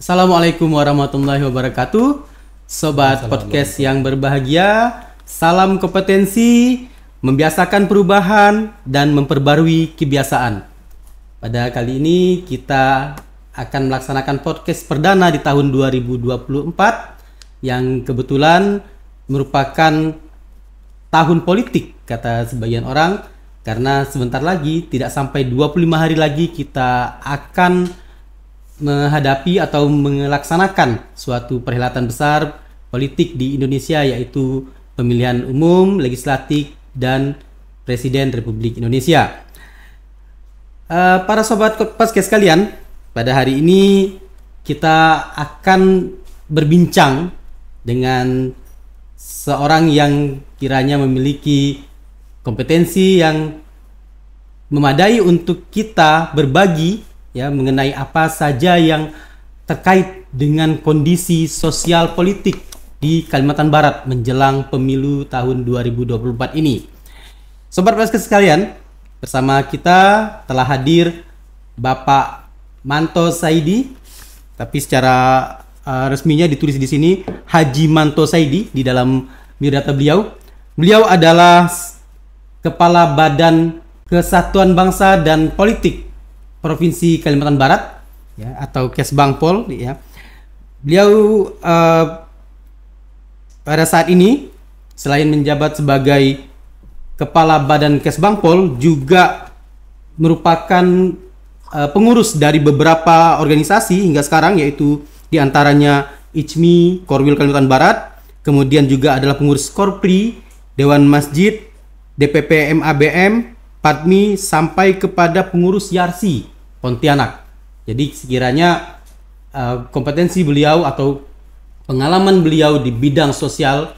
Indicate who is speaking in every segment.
Speaker 1: Assalamualaikum warahmatullahi wabarakatuh. Sobat podcast yang berbahagia, salam kompetensi, membiasakan perubahan dan memperbarui kebiasaan. Pada kali ini kita akan melaksanakan podcast perdana di tahun 2024 yang kebetulan merupakan tahun politik kata sebagian orang, karena sebentar lagi, tidak sampai 25 hari lagi kita akan menghadapi atau melaksanakan suatu perhelatan besar politik di Indonesia, yaitu pemilihan umum, legislatif, dan Presiden Republik Indonesia. Para sobat podcast sekalian, pada hari ini kita akan berbincang dengan seorang yang kiranya memiliki kompetensi yang memadai untuk kita berbagi ya mengenai apa saja yang terkait dengan kondisi sosial politik di Kalimantan Barat menjelang pemilu tahun 2024 ini. Sobat podcast sekalian, bersama kita telah hadir Bapak Manto Saidi, tapi secara resminya ditulis di sini Haji Manto Saidi di dalam biodata beliau. Beliau adalah Kepala Badan Kesatuan Bangsa dan Politik Provinsi Kalimantan Barat, ya, atau Kesbangpol. Ya. Beliau pada saat ini selain menjabat sebagai Kepala Badan Kesbangpol, juga merupakan pengurus dari beberapa organisasi hingga sekarang, yaitu diantaranya ICMI Korwil Kalimantan Barat, kemudian juga adalah pengurus Korpri, Dewan Masjid, DPP MABM, PADMI, sampai kepada pengurus Yarsi Pontianak. Jadi sekiranya kompetensi beliau atau pengalaman beliau di bidang sosial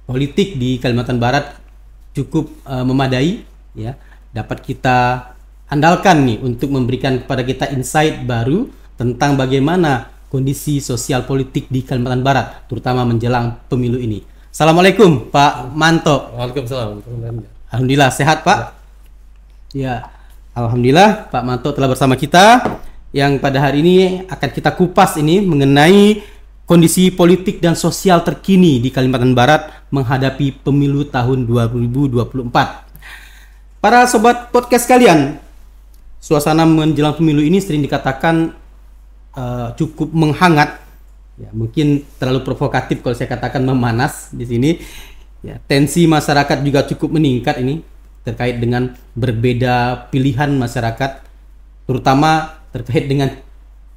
Speaker 1: politik di Kalimantan Barat cukup memadai, ya, dapat kita andalkan nih untuk memberikan kepada kita insight baru tentang bagaimana kondisi sosial politik di Kalimantan Barat, terutama menjelang pemilu ini. Assalamualaikum Pak Manto.
Speaker 2: Waalaikumsalam.
Speaker 1: Alhamdulillah sehat Pak. Ya, alhamdulillah Pak Manto telah bersama kita, yang pada hari ini akan kita kupas ini mengenai kondisi politik dan sosial terkini di Kalimantan Barat menghadapi pemilu tahun 2024. Para sobat podcast kalian, suasana menjelang pemilu ini sering dikatakan cukup menghangat, ya, mungkin terlalu provokatif kalau saya katakan memanas di sini. Ya, tensi masyarakat juga cukup meningkat ini terkait dengan berbeda pilihan masyarakat, terutama terkait dengan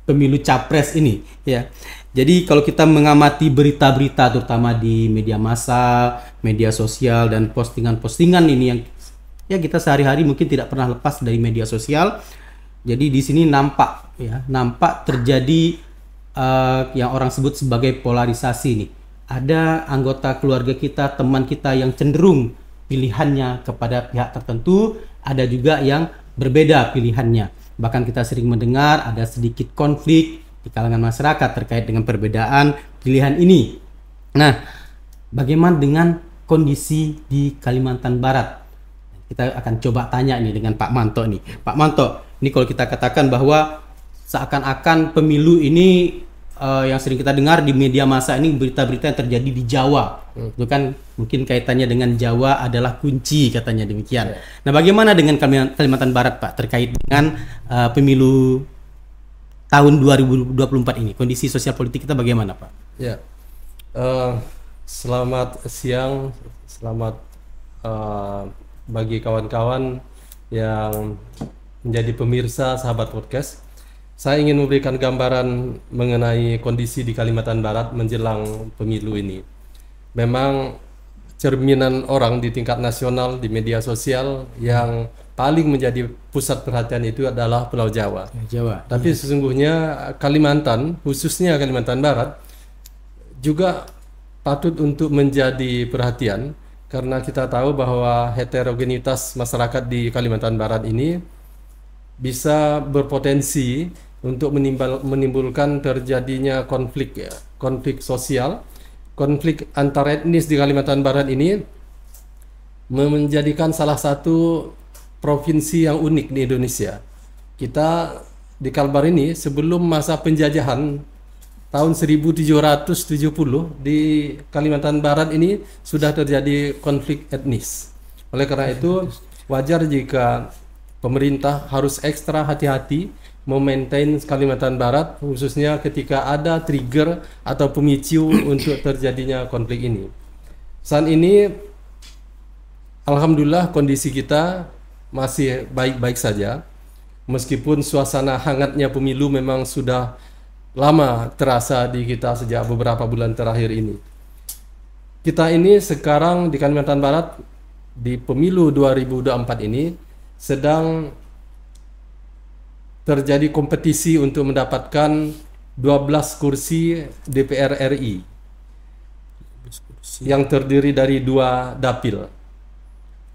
Speaker 1: pemilu capres ini. Ya, jadi kalau kita mengamati berita-berita terutama di media massa, media sosial, dan postingan-postingan ini yang ya kita sehari-hari mungkin tidak pernah lepas dari media sosial. Jadi di sini nampak terjadi yang orang sebut sebagai polarisasi nih. Ada anggota keluarga kita, teman kita yang cenderung pilihannya kepada pihak tertentu, ada juga yang berbeda pilihannya. Bahkan kita sering mendengar ada sedikit konflik di kalangan masyarakat terkait dengan perbedaan pilihan ini. Nah, bagaimana dengan kondisi di Kalimantan Barat? Kita akan coba tanya nih dengan Pak Manto nih. Pak Manto, ini kalau kita katakan bahwa seakan-akan pemilu ini yang sering kita dengar di media massa ini berita-berita yang terjadi di Jawa. Itu kan mungkin kaitannya dengan Jawa adalah kunci, katanya demikian. Nah, bagaimana dengan Kalimantan Barat Pak terkait dengan pemilu tahun 2024 ini? Kondisi sosial politik kita bagaimana Pak?
Speaker 2: Ya, selamat siang, selamat bagi kawan-kawan yang menjadi pemirsa sahabat podcast. Saya ingin memberikan gambaran mengenai kondisi di Kalimantan Barat menjelang pemilu ini. Memang cerminan orang di tingkat nasional, di media sosial, yang paling menjadi pusat perhatian itu adalah Pulau Jawa. Tapi sesungguhnya Kalimantan, khususnya Kalimantan Barat, juga patut untuk menjadi perhatian, karena kita tahu bahwa heterogenitas masyarakat di Kalimantan Barat ini bisa berpotensi untuk menimbulkan terjadinya konflik sosial, konflik antar etnis di Kalimantan Barat ini menjadikan salah satu provinsi yang unik di Indonesia. Kita di Kalbar ini sebelum masa penjajahan tahun 1770 di Kalimantan Barat ini sudah terjadi konflik etnis. Oleh karena itu wajar jika pemerintah harus ekstra hati-hati memaintain Kalimantan Barat, khususnya ketika ada trigger atau pemicu untuk terjadinya konflik ini. Saat ini alhamdulillah kondisi kita masih baik-baik saja, meskipun suasana hangatnya pemilu memang sudah lama terasa di kita sejak beberapa bulan terakhir ini. Kita ini sekarang di Kalimantan Barat di pemilu 2024 ini sedang terjadi kompetisi untuk mendapatkan 12 kursi DPR RI yang terdiri dari 2 dapil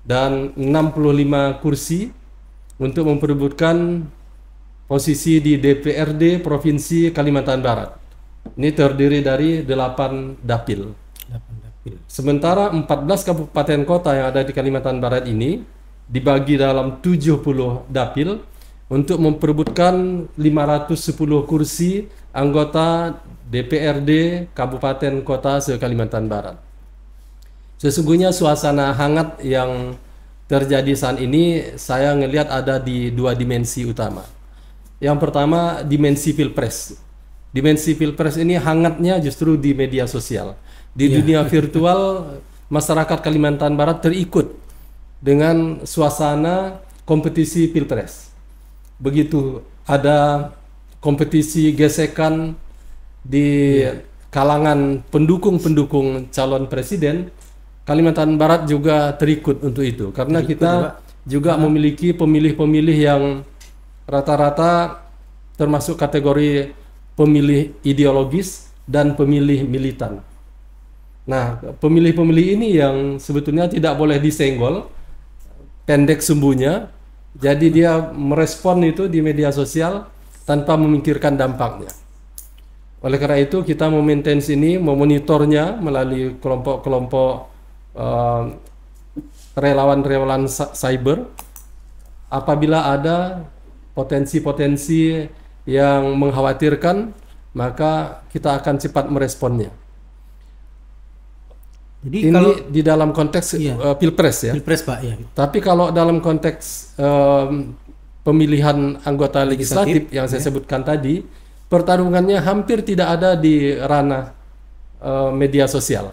Speaker 2: dan 65 kursi untuk memperebutkan posisi di DPRD Provinsi Kalimantan Barat. Ini terdiri dari 8 dapil. Sementara 14 kabupaten kota yang ada di Kalimantan Barat ini dibagi dalam 70 dapil untuk memperebutkan 510 kursi anggota DPRD Kabupaten Kota se-Kalimantan Barat. Sesungguhnya suasana hangat yang terjadi saat ini saya ngelihat ada di 2 dimensi utama. Yang pertama, dimensi Pilpres. Dimensi Pilpres ini hangatnya justru di media sosial. Di dunia virtual, masyarakat Kalimantan Barat terikut dengan suasana kompetisi Pilpres. Begitu ada kompetisi gesekan di kalangan pendukung-pendukung calon presiden, Kalimantan Barat juga terikut untuk itu. Karena kita juga memiliki pemilih-pemilih yang rata-rata termasuk kategori pemilih ideologis dan pemilih militan. Nah, pemilih-pemilih ini yang sebetulnya tidak boleh disenggol, pendek sumbunya, jadi dia merespon itu di media sosial tanpa memikirkan dampaknya. Oleh karena itu kita memaintain ini, memonitornya melalui kelompok-kelompok relawan-relawan cyber. Apabila ada potensi-potensi yang mengkhawatirkan, maka kita akan cepat meresponnya. Jadi ini kalau di dalam konteks Pilpres ya.
Speaker 1: Pilpres Pak ya.
Speaker 2: Tapi kalau dalam konteks pemilihan anggota legislatif yang saya sebutkan tadi, pertarungannya hampir tidak ada di ranah media sosial.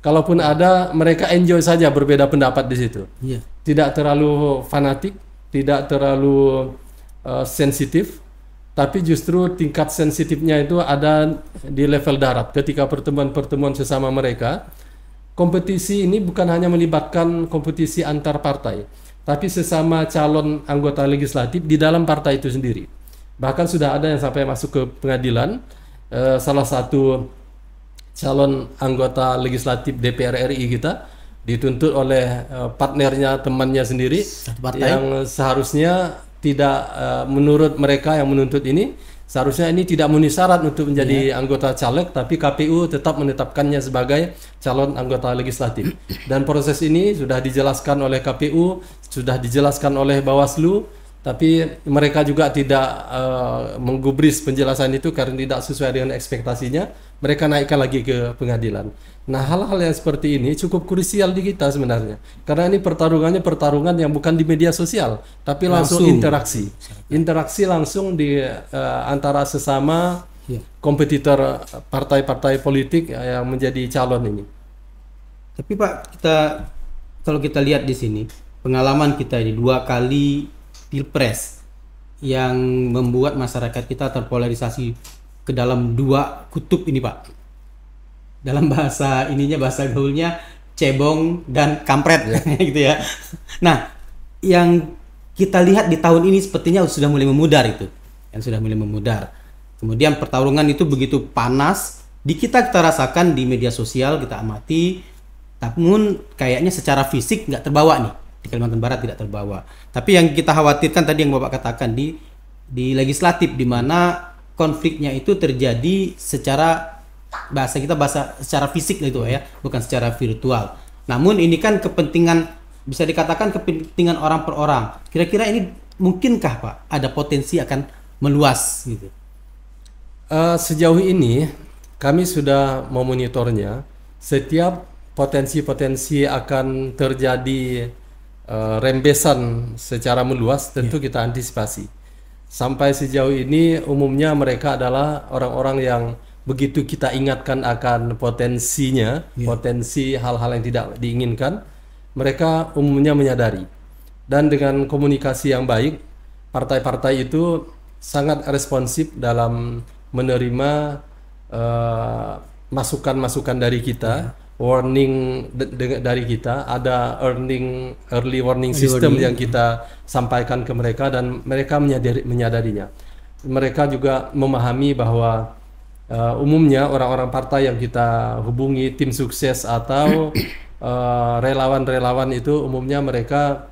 Speaker 2: Kalaupun ada, mereka enjoy saja berbeda pendapat di situ. Tidak terlalu fanatik, tidak terlalu sensitif, tapi justru tingkat sensitifnya itu ada di level darat. Ketika pertemuan-pertemuan sesama mereka, kompetisi ini bukan hanya melibatkan kompetisi antar partai, tapi sesama calon anggota legislatif di dalam partai itu sendiri. Bahkan sudah ada yang sampai masuk ke pengadilan. Salah satu calon anggota legislatif DPR RI kita dituntut oleh partnernya, temannya sendiri, yang seharusnya tidak menurut mereka yang menuntut ini, seharusnya ini tidak memenuhi syarat untuk menjadi anggota caleg, tapi KPU tetap menetapkannya sebagai calon anggota legislatif. Dan proses ini sudah dijelaskan oleh KPU, sudah dijelaskan oleh Bawaslu, tapi mereka juga tidak menggubris penjelasan itu karena tidak sesuai dengan ekspektasinya. Mereka naikkan lagi ke pengadilan. Nah, hal-hal yang seperti ini cukup krusial di kita sebenarnya, karena ini pertarungan yang bukan di media sosial, tapi langsung interaksi langsung di antara sesama kompetitor partai-partai politik yang menjadi calon ini.
Speaker 1: Tapi Pak, kalau kita lihat di sini pengalaman kita di 2 kali Pilpres yang membuat masyarakat kita terpolarisasi ke dalam 2 kutub ini Pak. Dalam bahasa gaulnya cebong dan kampret gitu ya. Nah, yang kita lihat di tahun ini sepertinya sudah mulai memudar itu. Yang sudah mulai memudar. Kemudian pertarungan itu begitu panas, di kita rasakan di media sosial, kita amati, namun kayaknya secara fisik nggak terbawa nih. Di Kalimantan Barat tidak terbawa. Tapi yang kita khawatirkan tadi yang Bapak katakan di legislatif, di mana konfliknya itu terjadi secara secara fisik itu ya, bukan secara virtual. Namun ini kan kepentingan, bisa dikatakan kepentingan orang per orang. Kira-kira ini mungkinkah Pak ada potensi akan meluas gitu?
Speaker 2: Sejauh ini kami sudah memonitornya. Setiap potensi-potensi akan terjadi rembesan secara meluas tentu kita antisipasi. Sampai sejauh ini umumnya mereka adalah orang-orang yang begitu kita ingatkan akan potensinya, potensi hal-hal yang tidak diinginkan, mereka umumnya menyadari. Dan dengan komunikasi yang baik, partai-partai itu sangat responsif dalam menerima masukan-masukan dari kita, warning dari kita, ada early warning system yang kita sampaikan ke mereka dan mereka menyadarinya. Mereka juga memahami bahwa umumnya orang-orang partai yang kita hubungi, tim sukses atau relawan-relawan itu umumnya mereka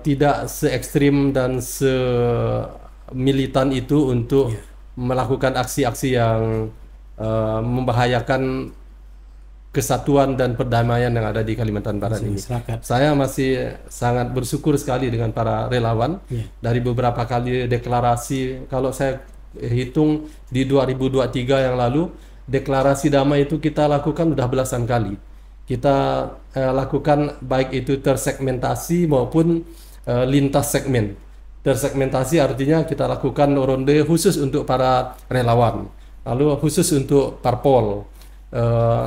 Speaker 2: tidak se ekstrim dan se militan itu untuk melakukan aksi-aksi yang membahayakan kesatuan dan perdamaian yang ada di Kalimantan Barat ini. Saya masih sangat bersyukur sekali dengan para relawan. Dari beberapa kali deklarasi, kalau saya hitung di 2023 yang lalu, deklarasi damai itu kita lakukan udah belasan kali. Kita lakukan baik itu tersegmentasi maupun lintas segmen. Tersegmentasi artinya kita lakukan ronde khusus untuk para relawan, lalu khusus untuk parpol,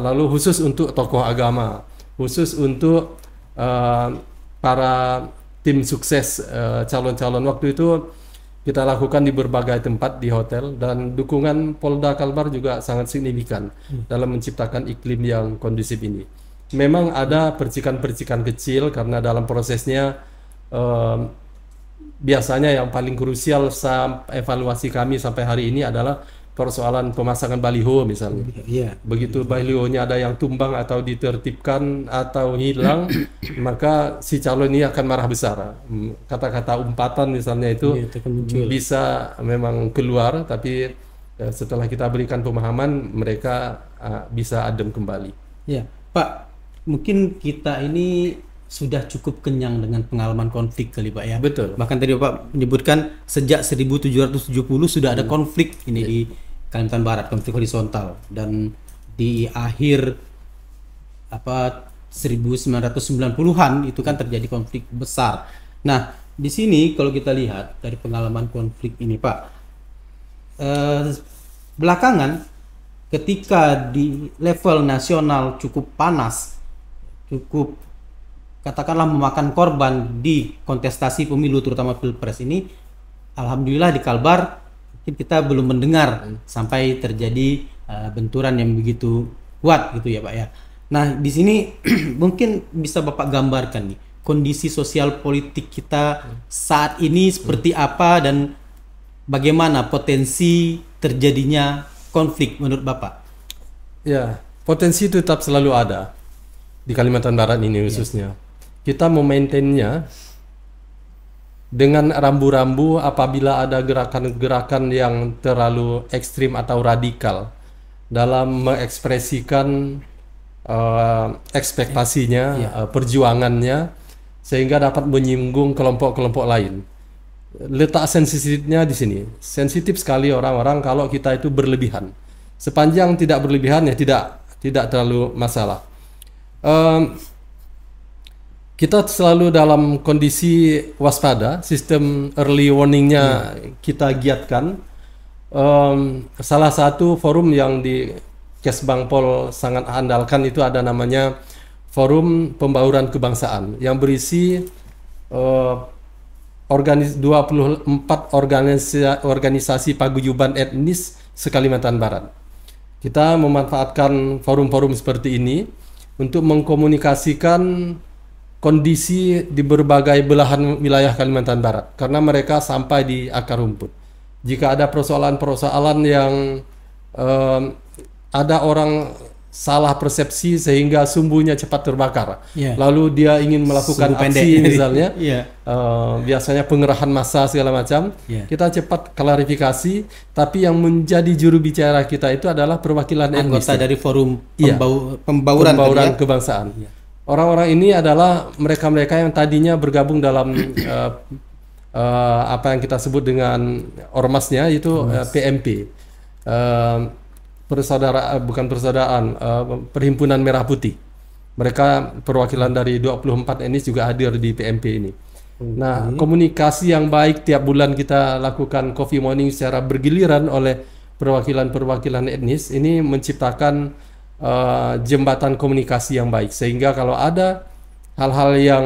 Speaker 2: lalu khusus untuk tokoh agama, khusus untuk para tim sukses calon-calon. Waktu itu kita lakukan di berbagai tempat di hotel dan dukungan Polda Kalbar juga sangat signifikan dalam menciptakan iklim yang kondusif ini. Memang ada percikan-percikan kecil karena dalam prosesnya biasanya yang paling krusial evaluasi kami sampai hari ini adalah persoalan pemasangan baliho misalnya. Begitu balihonya ada yang tumbang atau ditertibkan atau hilang, maka si calon ini akan marah besar. Kata-kata umpatan misalnya itu bisa memang keluar, tapi setelah kita berikan pemahaman mereka bisa adem kembali.
Speaker 1: Ya, Pak, mungkin kita ini sudah cukup kenyang dengan pengalaman konflik kali Pak ya.
Speaker 2: Betul.
Speaker 1: Bahkan tadi Bapak menyebutkan sejak 1770 sudah ada konflik ini di Kalimantan Barat, konflik horizontal, dan di akhir 1990-an itu kan terjadi konflik besar. Nah, di sini kalau kita lihat dari pengalaman konflik ini Pak, belakangan ketika di level nasional cukup panas, cukup katakanlah memakan korban di kontestasi pemilu terutama Pilpres ini, alhamdulillah di Kalbar kita belum mendengar sampai terjadi benturan yang begitu kuat gitu ya Pak ya. Nah, di sini mungkin bisa Bapak gambarkan nih kondisi sosial politik kita saat ini seperti apa dan bagaimana potensi terjadinya konflik menurut Bapak?
Speaker 2: Ya, potensi itu tetap selalu ada di Kalimantan Barat ini khususnya. Kita memaintainnya dengan rambu-rambu apabila ada gerakan-gerakan yang terlalu ekstrim atau radikal dalam mengekspresikan ekspektasinya, perjuangannya, sehingga dapat menyinggung kelompok-kelompok lain. Letak sensitifnya di sini. Sensitif sekali orang-orang kalau kita itu berlebihan. Sepanjang tidak berlebihan ya tidak terlalu masalah. Kita selalu dalam kondisi waspada, sistem early warningnya kita giatkan. Salah satu forum yang di Kesbangpol sangat andalkan itu ada namanya Forum Pembauran Kebangsaan yang berisi 24 organisasi paguyuban etnis se-Kalimantan Barat. Kita memanfaatkan forum-forum seperti ini untuk mengkomunikasikan kondisi di berbagai belahan wilayah Kalimantan Barat karena mereka sampai di akar rumput. Jika ada persoalan-persoalan yang ada orang salah persepsi sehingga sumbunya cepat terbakar, lalu dia ingin melakukan aksi misalnya, biasanya pengerahan massa segala macam, kita cepat klarifikasi, tapi yang menjadi juru bicara kita itu adalah perwakilan etnis
Speaker 1: dari forum pembauran
Speaker 2: kebangsaan. Orang-orang ini adalah mereka-mereka yang tadinya bergabung dalam apa yang kita sebut dengan ormasnya itu PMP, Perhimpunan Merah Putih. Mereka perwakilan dari 24 etnis juga hadir di PMP ini. Nah, komunikasi yang baik tiap bulan kita lakukan coffee morning secara bergiliran oleh perwakilan-perwakilan etnis ini menciptakan jembatan komunikasi yang baik, sehingga kalau ada hal-hal yang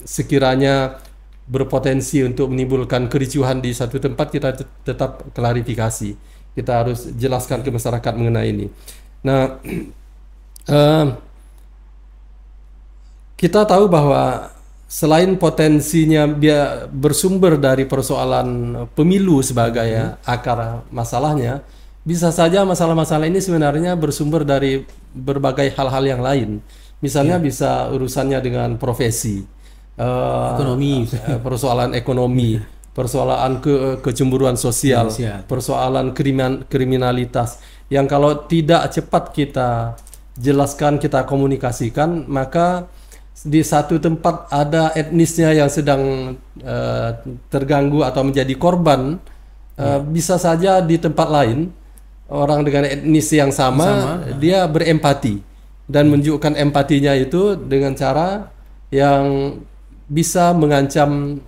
Speaker 2: sekiranya berpotensi untuk menimbulkan kericuhan di satu tempat, kita tetap klarifikasi. Kita harus jelaskan ke masyarakat mengenai ini. Nah, kita tahu bahwa selain potensinya bersumber dari persoalan pemilu sebagai akar masalahnya, bisa saja masalah-masalah ini sebenarnya bersumber dari berbagai hal-hal yang lain. Misalnya bisa urusannya dengan profesi,
Speaker 1: Ekonomi.
Speaker 2: persoalan ekonomi, persoalan kecemburuan sosial, persoalan kriminalitas, yang kalau tidak cepat kita jelaskan, kita komunikasikan, maka di satu tempat ada etnisnya yang sedang terganggu atau menjadi korban, bisa saja di tempat lain orang dengan etnis yang sama dia berempati dan menunjukkan empatinya itu dengan cara yang bisa mengancam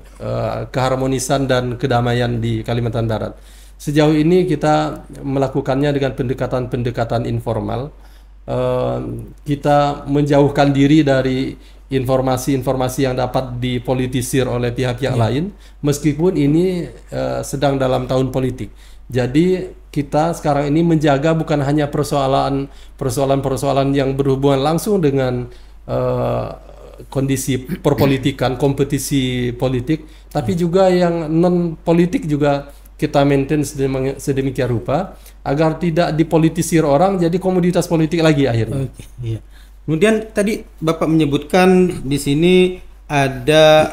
Speaker 2: keharmonisan dan kedamaian di Kalimantan Barat. Sejauh ini kita melakukannya dengan pendekatan-pendekatan informal. Kita menjauhkan diri dari informasi-informasi yang dapat dipolitisir oleh pihak-pihak lain, meskipun ini sedang dalam tahun politik. Jadi kita sekarang ini menjaga bukan hanya persoalan-persoalan yang berhubungan langsung dengan kondisi perpolitikan, kompetisi politik, tapi juga yang non politik juga kita maintain sedemikian rupa agar tidak dipolitisir orang jadi komoditas politik lagi akhirnya.
Speaker 1: Oke, iya. Kemudian tadi Bapak menyebutkan di sini ada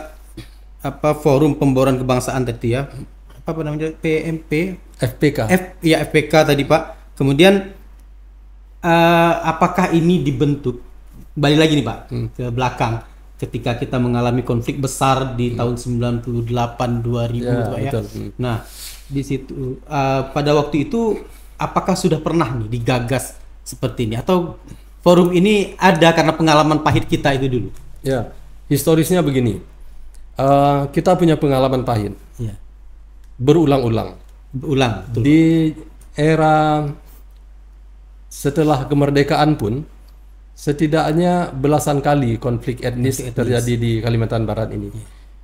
Speaker 1: forum pembauran kebangsaan tadi ya. Apa namanya? PMP?
Speaker 2: FPK.
Speaker 1: FPK tadi Pak. Kemudian apakah ini dibentuk? Balik lagi nih Pak ke belakang ketika kita mengalami konflik besar di tahun 98 2000 Pak ya.
Speaker 2: Betul.
Speaker 1: Nah, di situ pada waktu itu apakah sudah pernah nih digagas seperti ini atau forum ini ada karena pengalaman pahit kita itu dulu?
Speaker 2: Ya, historisnya begini. Kita punya pengalaman pahit.
Speaker 1: Ya.
Speaker 2: Berulang-ulang.
Speaker 1: Betul.
Speaker 2: Di era setelah kemerdekaan pun setidaknya belasan kali konflik etnis terjadi di Kalimantan Barat ini.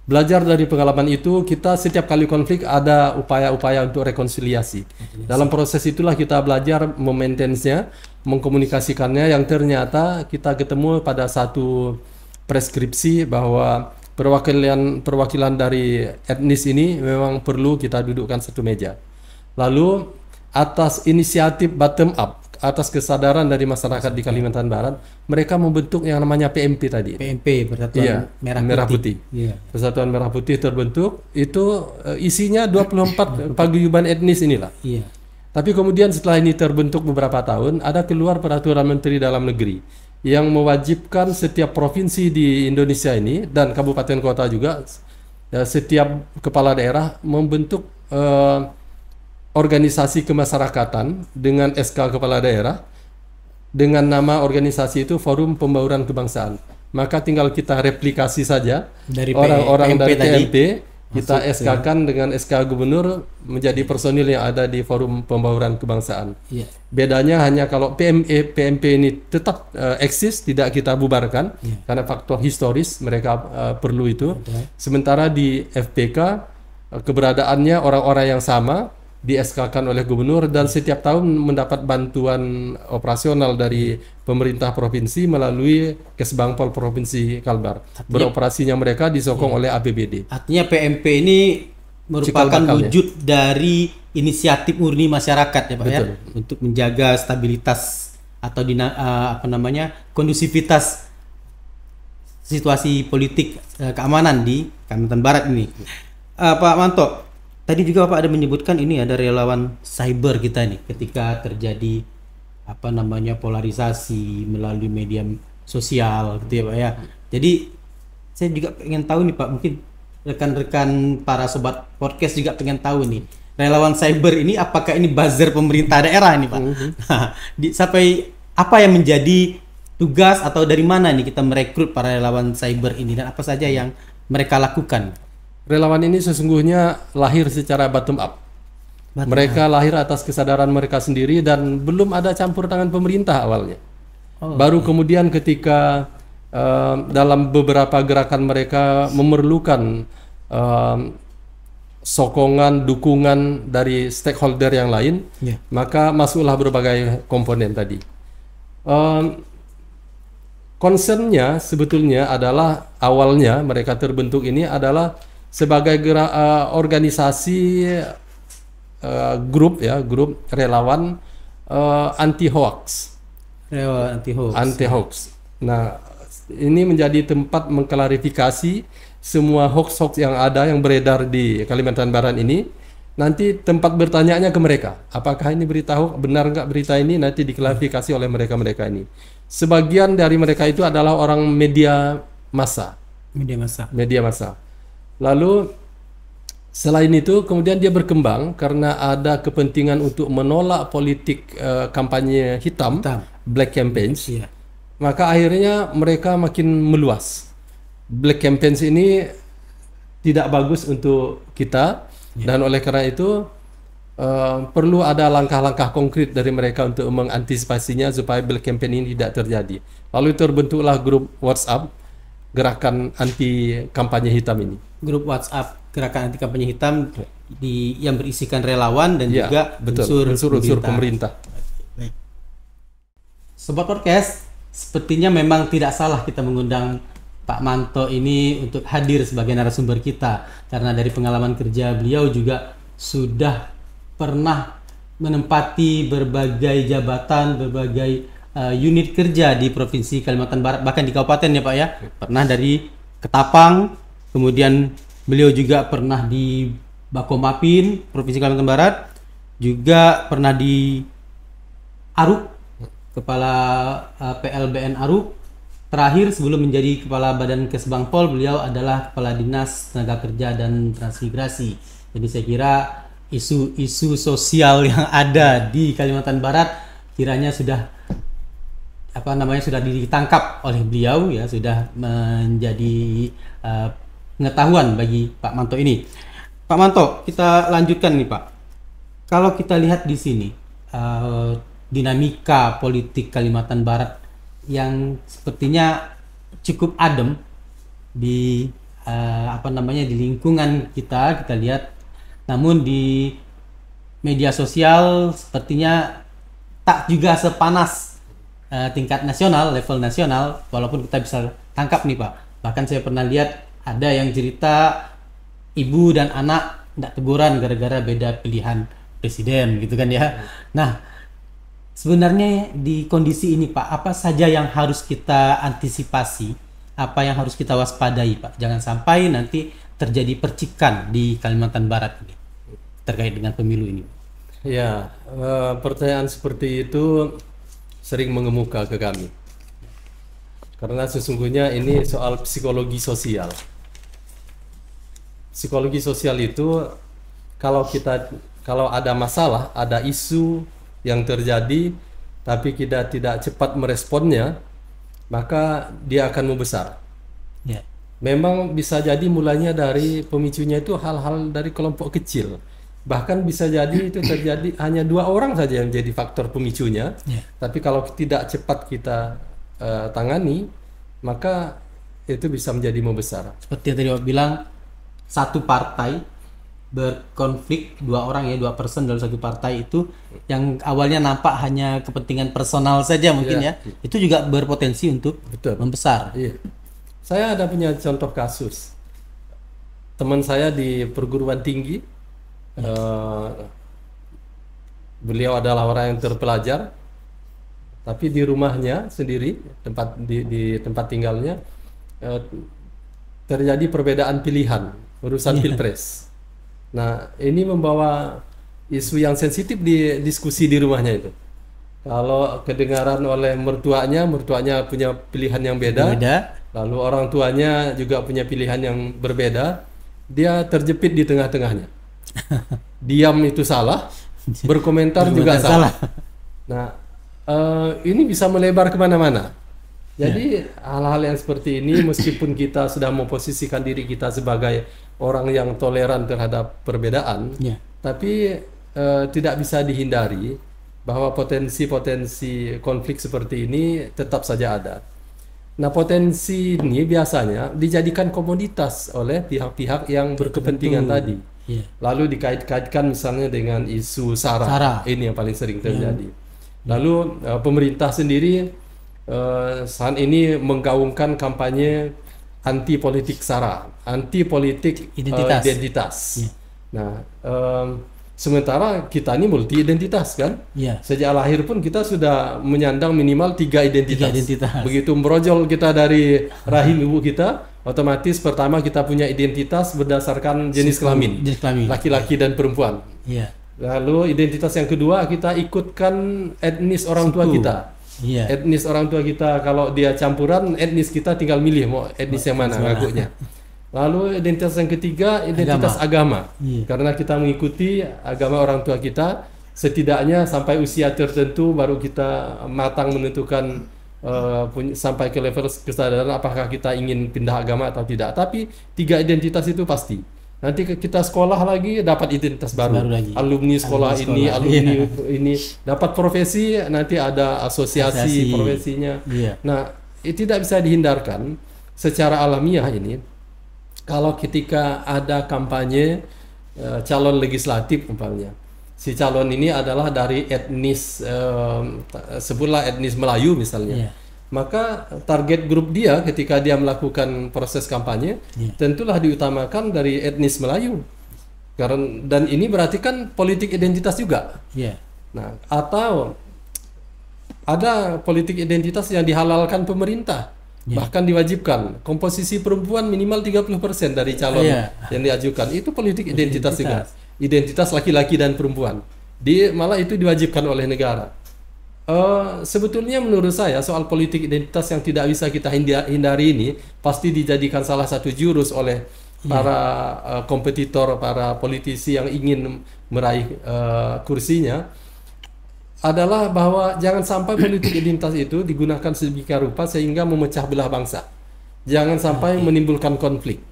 Speaker 2: Belajar dari pengalaman itu, kita setiap kali konflik ada upaya-upaya untuk rekonsiliasi. Dalam proses itulah kita belajar memaintenance-nya, mengkomunikasikannya, yang ternyata kita ketemu pada satu preskripsi bahwa perwakilan dari etnis ini memang perlu kita dudukkan satu meja. Lalu atas inisiatif bottom up, atas kesadaran dari masyarakat di Kalimantan Barat, mereka membentuk yang namanya PMP tadi.
Speaker 1: PMP, Persatuan Merah Putih.
Speaker 2: Iya. Persatuan Merah Putih terbentuk, itu isinya 24 paguyuban etnis inilah.
Speaker 1: Iya.
Speaker 2: Tapi kemudian setelah ini terbentuk beberapa tahun, ada keluar peraturan Menteri Dalam Negeri yang mewajibkan setiap provinsi di Indonesia ini dan kabupaten kota juga, setiap kepala daerah membentuk organisasi kemasyarakatan dengan SK kepala daerah dengan nama organisasi itu Forum Pembauran Kebangsaan. Maka tinggal kita replikasi saja
Speaker 1: dari
Speaker 2: orang-orang dari PMP, kita
Speaker 1: masuk,
Speaker 2: SK-kan dengan SK Gubernur menjadi personil yang ada di Forum Pembauran Kebangsaan.
Speaker 1: Iya.
Speaker 2: Bedanya hanya kalau PMP ini tetap eksis, tidak kita bubarkan karena faktor historis mereka perlu itu. Sementara di FPK keberadaannya orang-orang yang sama di SK-kan oleh gubernur dan setiap tahun mendapat bantuan operasional dari pemerintah provinsi melalui Kesbangpol Provinsi Kalbar. Beroperasinya mereka disokong oleh APBD.
Speaker 1: Artinya PMP ini merupakan wujud dari inisiatif murni masyarakat ya Pak. Betul. Ya, untuk menjaga stabilitas atau kondusivitas situasi politik keamanan di Kalimantan Barat ini. Pak Manto, tadi juga Bapak ada menyebutkan ini ada relawan cyber kita nih ketika terjadi polarisasi melalui media sosial gitu ya Pak ya. Jadi saya juga pengen tahu nih Pak, mungkin rekan-rekan para sobat podcast juga pengen tahu nih, relawan cyber ini apakah ini buzzer pemerintah daerah ini Pak? Nah, sampai apa yang menjadi tugas atau dari mana nih kita merekrut para relawan cyber ini dan apa saja yang mereka lakukan?
Speaker 2: Relawan ini sesungguhnya lahir secara bottom up. Mereka lahir atas kesadaran mereka sendiri dan belum ada campur tangan pemerintah awalnya. Baru kemudian ketika dalam beberapa gerakan mereka memerlukan sokongan, dukungan dari stakeholder yang lain, maka masuklah berbagai komponen tadi. Concernnya sebetulnya adalah awalnya mereka terbentuk ini adalah sebagai organisasi grup relawan anti hoax. Anti hoax. Nah, ini menjadi tempat mengklarifikasi semua hoax yang ada yang beredar di Kalimantan Barat ini. Nanti tempat bertanyanya ke mereka, apakah ini berita hoax, benar nggak berita ini, nanti diklarifikasi oleh mereka ini. Sebagian dari mereka itu adalah orang media massa. Media massa. Lalu selain itu kemudian dia berkembang karena ada kepentingan untuk menolak politik kampanye hitam, black campaigns. Maka akhirnya mereka makin meluas. Black campaigns ini tidak bagus untuk kita dan oleh karena itu perlu ada langkah-langkah konkret dari mereka untuk mengantisipasinya supaya black campaign ini tidak terjadi. Lalu terbentuklah grup WhatsApp gerakan anti kampanye hitam ini.
Speaker 1: Grup WhatsApp gerakan anti kampanye hitam yang berisikan relawan dan juga unsur pemerintah. Baik. Sobat Podcast, sepertinya memang tidak salah kita mengundang Pak Manto ini untuk hadir sebagai narasumber kita karena dari pengalaman kerja beliau juga sudah pernah menempati berbagai jabatan, berbagai unit kerja di Provinsi Kalimantan Barat, bahkan di kabupaten ya Pak ya. Pernah dari Ketapang, kemudian beliau juga pernah di Bakomapin, Provinsi Kalimantan Barat, juga pernah di Aruk, Kepala PLBN Aruk. Terakhir sebelum menjadi Kepala Badan Kesbangpol, beliau adalah Kepala Dinas Tenaga Kerja dan Transmigrasi. Jadi saya kira isu-isu sosial yang ada di Kalimantan Barat kiranya sudah sudah ditangkap oleh beliau ya, sudah menjadi pengetahuan bagi Pak Manto ini. Pak Manto, kita lanjutkan nih Pak. Kalau kita lihat di sini dinamika politik Kalimantan Barat yang sepertinya cukup adem di di lingkungan kita lihat, namun di media sosial sepertinya tak juga sepanas tingkat nasional, level nasional, walaupun kita bisa tangkap nih Pak. Bahkan saya pernah lihat ada yang cerita ibu dan anak tidak teguran gara-gara beda pilihan presiden gitu kan ya. Nah, sebenarnya di kondisi ini Pak, apa saja yang harus kita antisipasi, apa yang harus kita waspadai Pak? Jangan sampai nanti terjadi percikan di Kalimantan Barat ini terkait dengan pemilu ini.
Speaker 2: Ya, pertanyaan seperti itu sering mengemuka ke kami. Karena sesungguhnya ini soal psikologi sosial. Psikologi sosial itu kalau ada masalah, ada isu yang terjadi tapi kita tidak cepat meresponnya, maka dia akan membesar. Memang bisa jadi mulanya dari pemicunya itu hal-hal dari kelompok kecil, bahkan bisa jadi itu terjadi hanya 2 orang saja yang jadi faktor pemicunya. Tapi kalau tidak cepat kita tangani, maka itu bisa menjadi membesar.
Speaker 1: Seperti yang tadi Pak bilang, satu partai berkonflik, 2 orang ya, 2 person dalam satu partai itu yang awalnya nampak hanya kepentingan personal saja mungkin itu juga berpotensi untuk membesar.
Speaker 2: Saya ada punya contoh kasus teman saya di perguruan tinggi. Beliau adalah orang yang terpelajar, tapi di rumahnya sendiri, di tempat tinggalnya terjadi perbedaan pilihan urusan pilpres. Nah, ini membawa isu yang sensitif di diskusi di rumahnya itu. Kalau kedengaran oleh mertuanya punya pilihan yang beda, lalu orang tuanya juga punya pilihan yang berbeda, dia terjepit di tengah-tengahnya. Diam itu salah, berkomentar juga salah. Nah, ini bisa melebar kemana-mana. Jadi hal-hal yang seperti ini, meskipun kita sudah memposisikan diri kita sebagai orang yang toleran terhadap perbedaan, tapi tidak bisa dihindari bahwa potensi-potensi konflik seperti ini tetap saja ada. Nah, potensi ini biasanya dijadikan komoditas oleh pihak-pihak yang berkepentingan tadi. Lalu dikait-kaitkan misalnya dengan isu SARA. Ini yang paling sering terjadi. Lalu pemerintah sendiri saat ini menggaungkan kampanye anti politik SARA, anti politik identitas. Nah, sementara kita ini multi identitas kan? Sejak lahir pun kita sudah menyandang minimal 3 identitas. Begitu merojol kita dari rahim ibu kita, otomatis pertama kita punya identitas berdasarkan jenis kelamin, laki-laki dan perempuan. Lalu identitas yang kedua kita ikutkan etnis orang tua kita. Etnis orang tua kita, kalau dia campuran, etnis kita tinggal milih mau etnis yang mana ngakuknya. Lalu identitas yang ketiga, identitas agama. Karena kita mengikuti agama orang tua kita, setidaknya sampai usia tertentu baru kita matang menentukan sampai ke level kesadaran apakah kita ingin pindah agama atau tidak. Tapi 3 identitas itu pasti. Nanti kita sekolah lagi dapat identitas baru lagi. Alumni sekolah ini, alumni ini dapat profesi, nanti ada asosiasi profesinya. Nah, tidak bisa dihindarkan secara alamiah ini. Kalau ketika ada kampanye calon legislatif umpamanya, si calon ini adalah dari etnis sebutlah etnis Melayu misalnya, maka target grup dia ketika dia melakukan proses kampanye tentulah diutamakan dari etnis Melayu. Dan ini berarti kan politik identitas juga. Nah, atau ada politik identitas yang dihalalkan pemerintah. Bahkan diwajibkan komposisi perempuan minimal 30% dari calon yang diajukan. Itu politik identitas juga. Identitas laki-laki dan perempuan. Malah itu diwajibkan oleh negara. Sebetulnya menurut saya soal politik identitas yang tidak bisa kita hindari ini pasti dijadikan salah satu jurus oleh para kompetitor, para politisi yang ingin meraih kursinya, adalah bahwa jangan sampai politik identitas itu digunakan sedemikian rupa sehingga memecah belah bangsa. Jangan sampai menimbulkan konflik.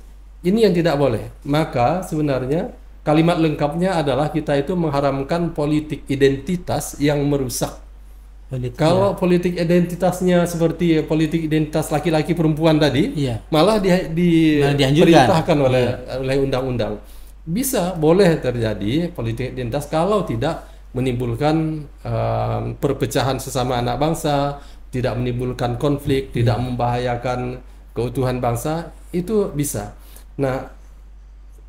Speaker 2: Ini yang tidak boleh. Maka sebenarnya kalimat lengkapnya adalah kita itu mengharamkan politik identitas yang merusak. Kalau politik identitasnya seperti politik identitas laki-laki perempuan tadi, malah diperintahkan oleh undang-undang. Bisa, boleh terjadi politik identitas kalau tidak menimbulkan perpecahan sesama anak bangsa, tidak menimbulkan konflik, tidak membahayakan keutuhan bangsa, itu bisa. Nah,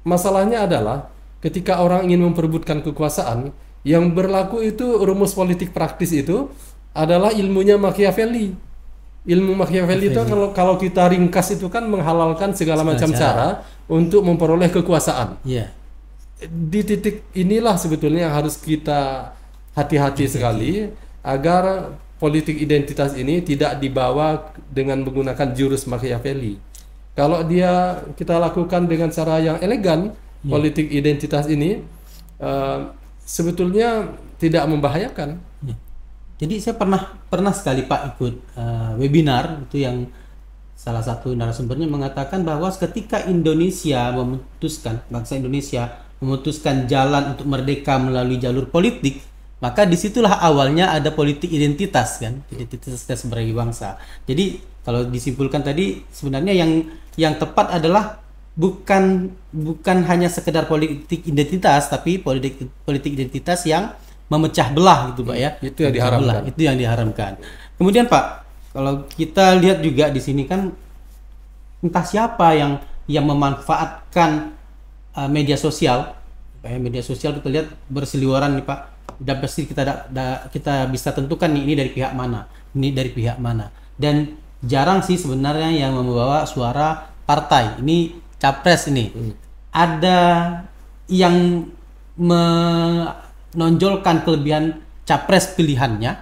Speaker 2: masalahnya adalah ketika orang ingin memperebutkan kekuasaan, yang berlaku itu rumus politik praktis itu adalah ilmunya Machiavelli. Ilmu Machiavelli itu kalau kita ringkas itu kan menghalalkan segala macam cara untuk memperoleh kekuasaan. Di titik inilah sebetulnya yang harus kita hati-hati sekali agar politik identitas ini tidak dibawa dengan menggunakan jurus Machiavelli. Kalau kita lakukan dengan cara yang elegan, politik identitas ini sebetulnya tidak membahayakan.
Speaker 1: Jadi saya pernah sekali Pak ikut webinar itu yang salah satu narasumbernya mengatakan bahwa ketika bangsa Indonesia memutuskan jalan untuk merdeka melalui jalur politik, maka disitulah awalnya ada politik identitas kan, identitas sebagai bangsa. Jadi kalau disimpulkan tadi sebenarnya yang tepat adalah bukan hanya sekedar politik identitas, tapi politik identitas yang memecah belah gitu Pak ya.
Speaker 2: Itu yang diharamkan.
Speaker 1: Itu yang diharamkan. Kemudian Pak, kalau kita lihat juga di sini kan entah siapa yang memanfaatkan media sosial kita lihat berseliweran nih Pak. Udah pasti kita bisa tentukan nih ini dari pihak mana. Dan jarang sih sebenarnya yang membawa suara partai. Ini capres ini. Ada yang menonjolkan kelebihan capres pilihannya,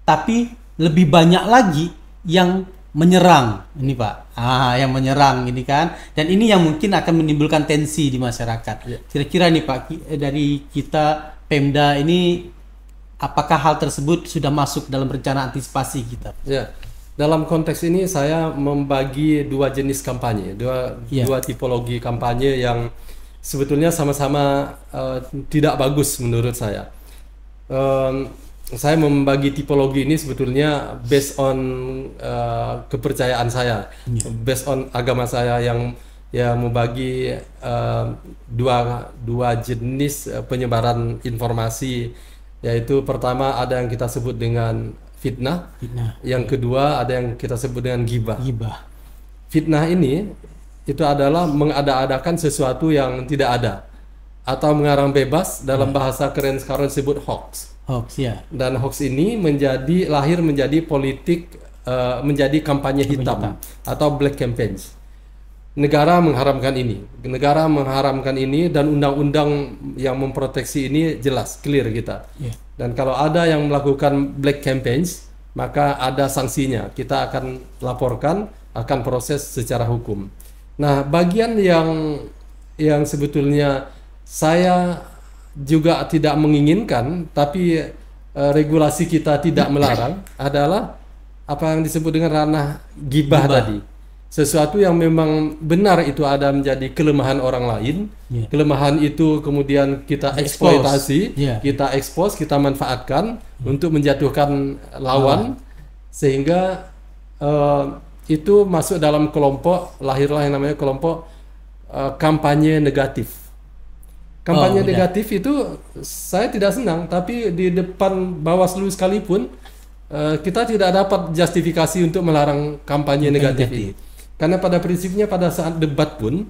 Speaker 1: tapi lebih banyak lagi yang menyerang ini Pak, yang menyerang ini kan, dan ini yang mungkin akan menimbulkan tensi di masyarakat. Kira-kira nih Pak, dari kita Pemda ini, apakah hal tersebut sudah masuk dalam rencana antisipasi kita?
Speaker 2: Ya, dalam konteks ini saya membagi dua jenis kampanye, dua tipologi kampanye yang sebetulnya sama-sama tidak bagus menurut saya. Saya membagi tipologi ini sebetulnya based on kepercayaan saya, based on agama saya yang membagi dua jenis penyebaran informasi, yaitu pertama ada yang kita sebut dengan fitnah, yang kedua ada yang kita sebut dengan ghibah. Fitnah ini itu adalah mengada-adakan sesuatu yang tidak ada, atau mengarang bebas, dalam bahasa keren sekarang disebut hoax. Dan hoax ini lahir menjadi politik, menjadi kampanye hitam atau black campaigns. Negara mengharamkan ini, dan undang-undang yang memproteksi ini jelas, clear kita. Dan kalau ada yang melakukan black campaigns, maka ada sanksinya. Kita akan laporkan, akan proses secara hukum. Nah, bagian yang sebetulnya saya juga tidak menginginkan, tapi regulasi kita tidak melarang, adalah apa yang disebut dengan ranah ghibah tadi. Sesuatu yang memang benar itu ada menjadi kelemahan orang lain, kelemahan itu kemudian kita eksploitasi, kita expose, kita manfaatkan untuk menjatuhkan lawan, sehingga itu masuk dalam kelompok, lahirlah yang namanya kelompok kampanye negatif. Kampanye negatif itu saya tidak senang, tapi di depan Bawaslu sekalipun kita tidak dapat justifikasi untuk melarang kampanye negatif ini. Karena pada prinsipnya pada saat debat pun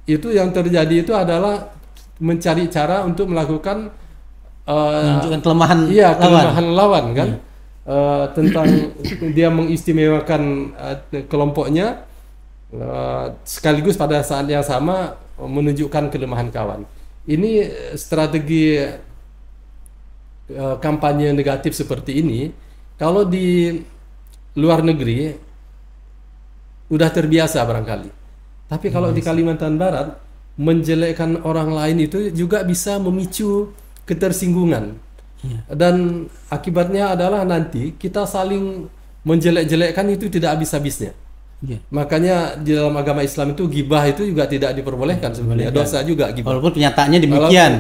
Speaker 2: itu yang terjadi itu adalah mencari cara untuk melakukan
Speaker 1: menunjukkan kelemahan
Speaker 2: lawan kan, tentang dia mengistimewakan kelompoknya, sekaligus pada saat yang sama menunjukkan kelemahan kawan. Ini strategi kampanye negatif seperti ini kalau di luar negeri udah terbiasa barangkali. Tapi kalau di Kalimantan Barat, menjelekkan orang lain itu juga bisa memicu ketersinggungan. Dan akibatnya adalah nanti kita saling menjelek-jelekkan, itu tidak habis-habisnya. Makanya di dalam agama Islam itu ghibah itu juga tidak diperbolehkan sebenarnya, dosa juga ghibah.
Speaker 1: Walaupun kenyataannya demikian.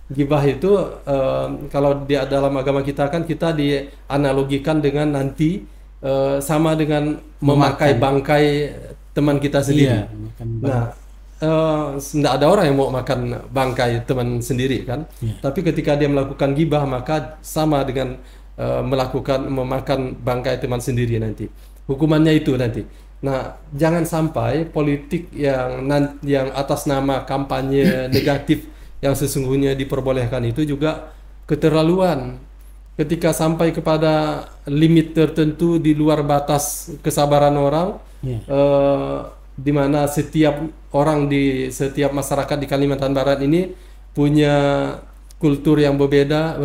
Speaker 2: Ghibah itu kalau di dalam agama kita kan kita dianalogikan dengan nanti sama dengan memakai bangkai teman kita sendiri. Nah, tidak ada orang yang mau makan bangkai teman sendiri kan. Tapi ketika dia melakukan ghibah, maka sama dengan memakan bangkai teman sendiri nanti. Hukumannya itu nanti. Nah, jangan sampai politik yang atas nama kampanye negatif yang sesungguhnya diperbolehkan itu juga keterlaluan. Ketika sampai kepada limit tertentu di luar batas kesabaran orang, di mana setiap orang di setiap masyarakat di Kalimantan Barat ini punya kultur yang berbeda,